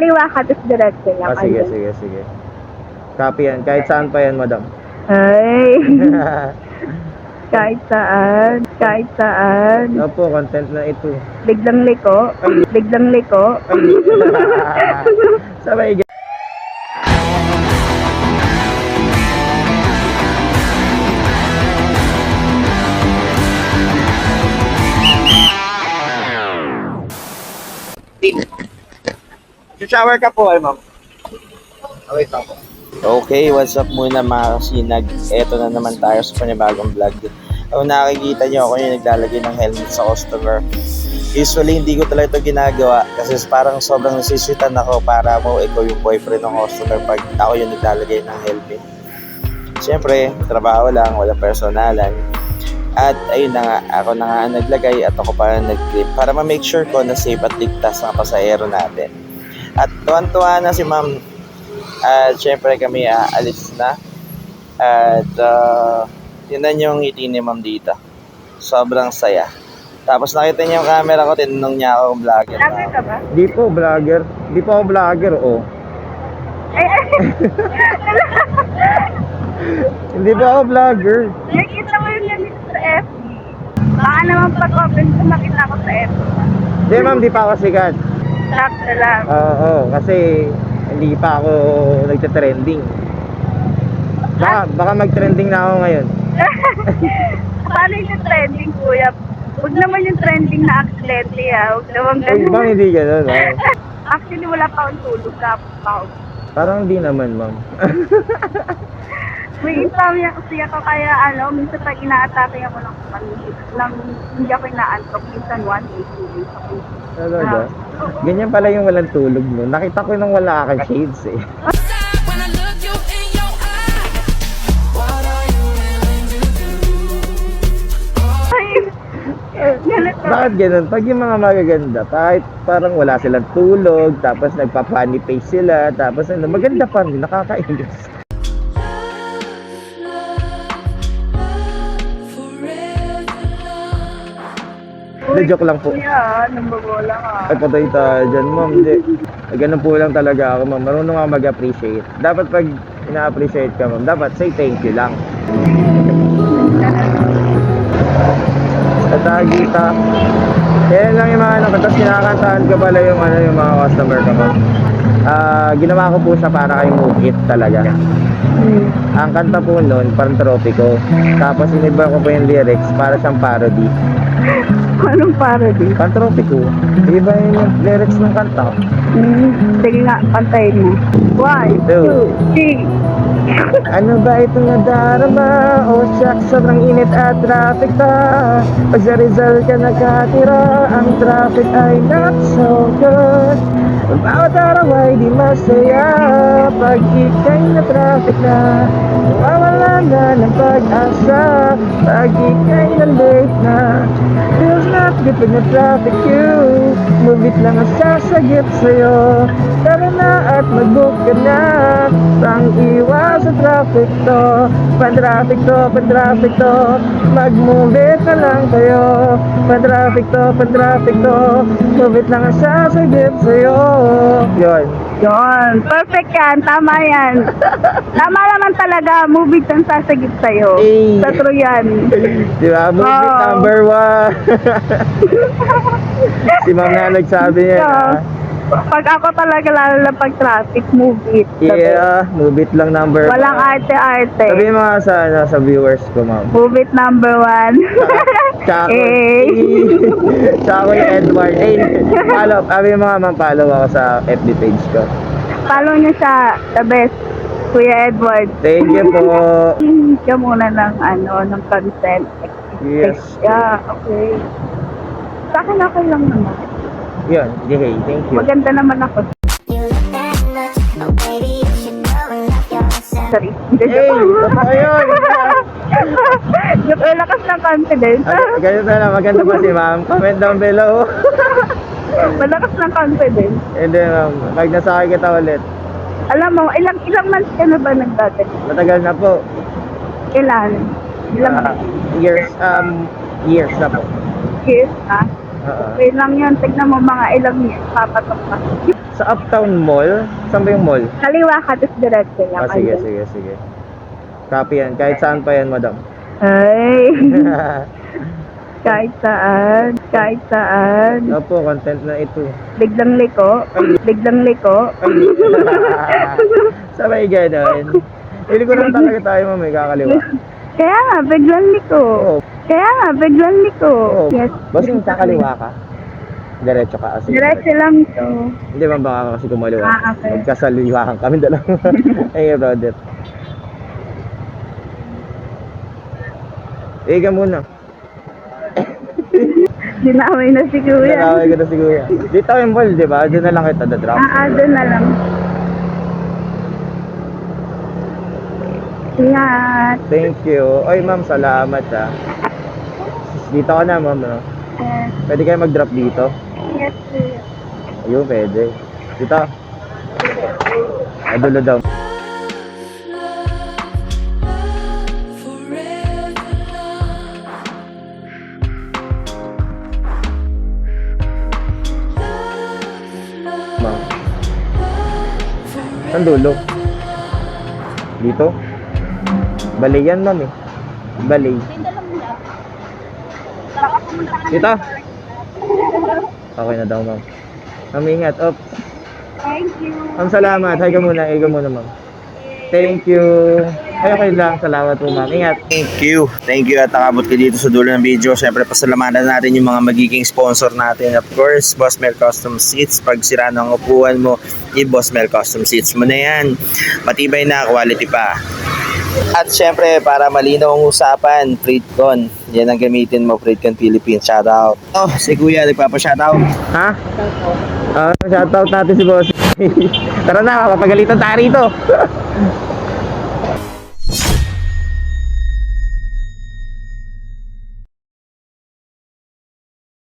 Liwa ka, tapos diretso lang. Sige, sige, sige. Copy yan. Kahit saan pa yan, madam. Ay, kahit saan, kahit saan. Opo, content na ito. Biglang liko, biglang liko. Sabay. Shower ka po ay ma'am. Okay, tako. Okay, what's up muna mga kasinag? Eto na naman tayo sa panibagong vlog. Kung nakikita nyo ako yung naglalagay ng helmet sa customer. Usually hindi ko talaga ito ginagawa kasi parang sobrang nasiswitan ako para mo ikaw yung boyfriend ng customer pag ako yung naglalagay ng helmet. Siyempre, trabaho lang, wala personalan. At ayun na nga, ako na nga naglagay at ako pa nag-clip para ma-make sure ko na safe at ligtas ang pasahero natin. At tuwan-tuwa na si ma'am. At syempre kami aalis na. At yun na yung ngiti ni ma'am dito. Sobrang saya. Tapos nakita niya yung camera ko, tinanong niya ako kung vlogger na Vlogger ka ba? Di po vlogger. Di po ako vlogger, oh. Ay, ay. Hindi po ako vlogger. Nakita mo yung ganito sa FB. Baka naman pag-open ko makita ko sa FB. Di ma'am, di pa ako sikat. Sakto lang. Oo, kasi hindi pa ako nagte-trending. Baka mag-trending na ako ngayon. Paano yung trending, kuya? Huwag naman yung trending na aksidente, Huwag naman Ay, bang ganun. hindi ganun, oh. Actually, wala pa akong tulog. Tapos pa ako. Parang hindi naman, ma'am. May insomnia kasi ako kaya minsan pag ina-atake ako ng hindi ako inaantok, minsan 1 day, 2 days ako. Talaga? Ganyan pala yung walang tulog mo. Nakita ko nung wala kang shades, eh. Bakit ganun? Pag yung mga magaganda, kahit parang wala silang tulog, tapos nagpa-funny face sila, tapos maganda pa rin, nakakainis. Hindi, joke lang po. Kuya, nambabola ka. Ay, patay tayo dyan, ma'am. Hindi. Ganun po lang talaga ako, ma'am. Marunong ako mag-appreciate. Dapat pag ina-appreciate ka, ma'am, dapat say thank you lang. At kita. Yan lang yung mga tapos kinakantahan ko pala yung yung mga customer ko, ma'am. Ginawa ko po siya para kay Move It talaga. Ang kanta po nun, parang tropiko. Tapos iniba ko po yung lyrics para siyang parody. Anong parody? Pantropiko. Iba yung lyrics ng kanta. Sige nga, pantayin mo. 1, 2, 3. Ano ba itong nadarama? Oh shucks, sobrang init at traffic pa. Pag sa Rizal ka nakatira, ang traffic ay not so good. Bawat araw ay di masaya. Pag ikay na traffic na, nawawala na ng pag-asa. Pag ikay na late na, feels not good pag na-traffic you. Move it lang ang sasagip sa'yo. Tara na at mag-book ka na. Pang iwas sa traffic to. Pan-traffic to, pan-traffic to. Mag-move it na lang kayo. Pan-traffic to, pan-traffic to. Move it lang ang sasagip sa'yo. Yun. Yun. Perfect yan. Tama yan. Tama naman talaga. Movie kang sasagip sa'yo. Eh. Sa true yan. Diba? Move it Oo. number 1. Si ma'am na nagsabi niya. Pag ako talaga lalo na pag traffic, move it. Yeah, move it lang number 1. Walang arte-arte. Sabi mo nga sa viewers ko, ma'am. Move it number 1. Tsaka Eh. Tsaka ko yung Edward. Follow. Sabi mo nga, ma'am, follow ako sa FB page ko. Follow niyo siya. The best. Kuya Edward. Thank you po. Siya muna ng ng consent. Yes. Yeah, okay. Sa akin okay lang naman. Yun. Okay, thank you. Maganda naman ako. Sorry. Hey, totoo yun. Yung lakas ng confidence. Ganito na lang, maganda pa si ma'am. Comment down below. Malakas ng confidence. And then, ma'am, pag nasakay kita ulit, Alam mo, ilang months ka na ba nagdadali? matagal na po. Ilan? Ilang Years na po. years na? Oo. Okay lang yun. Tignan mo mga ilang years. Papatok pa. Sa Uptown Mall? Saan ba yung mall? Kaliwa ka, tapos diretso lang. Sige, Ayun. sige, sige. Copy yan. Kahit saan pa yan, madam. Ay, kahit saan. Kahit saan. Opo, content na ito. Biglang liko. Biglang liko. Sabay gano'n. Hindi ko lang talaga tayo may kakaliwa. Kaya nga, biglang liko. Oo. Kaya nga, biglang liko. Oo. Yes. Bossing, kakaliwa ka? Diretso ka kasi. Diretso lang to. Hindi man baka kasi kumaliwa. Okay. Magkasaliwakan kami dalawa. Ay, brother. Ika muna. Dinamay na si Kuya. Nakaway ko na si Kuya. Dito yung mall, di ba? Doon na lang kita drop. Doon na lang. Ingat. Thank you. Oy, ma'am, salamat ha. Dito ka na, ma'am. No? Yes. Pwede kayo mag-drop dito? Yes, Kuya. Ayun, pwede. Dito. Ay, dulo daw. Ma'am. Saan dulo? Dito? Balay yan, ma'am eh. Balay. Dito? Okay na daw, ma'am. Ma'am, ingat. Op. Thank you. Ma'am, salamat. Hi ka muna. Hi ka muna, ma'am. Thank you. Ay, okay lang. Salamat po, ma'am. Ingat. Thank you. Thank you at nakabot ka dito sa dulo ng video. Siyempre, pasalamatan natin yung mga magiging sponsor natin. Of course, Boss Mel Custom Seats. Pag sira ng upuan mo, i-Boss Mel Custom Seats mo na yan. Matibay na, quality pa. At syempre, para malinaw ang usapan, Freedcon. Yan ang gamitin mo, Freedcon Philippines. Shoutout. Oh, si Kuya, nagpapa-shoutout. Ha? Shoutout natin si boss. Tara na, papagalitan tayo rito.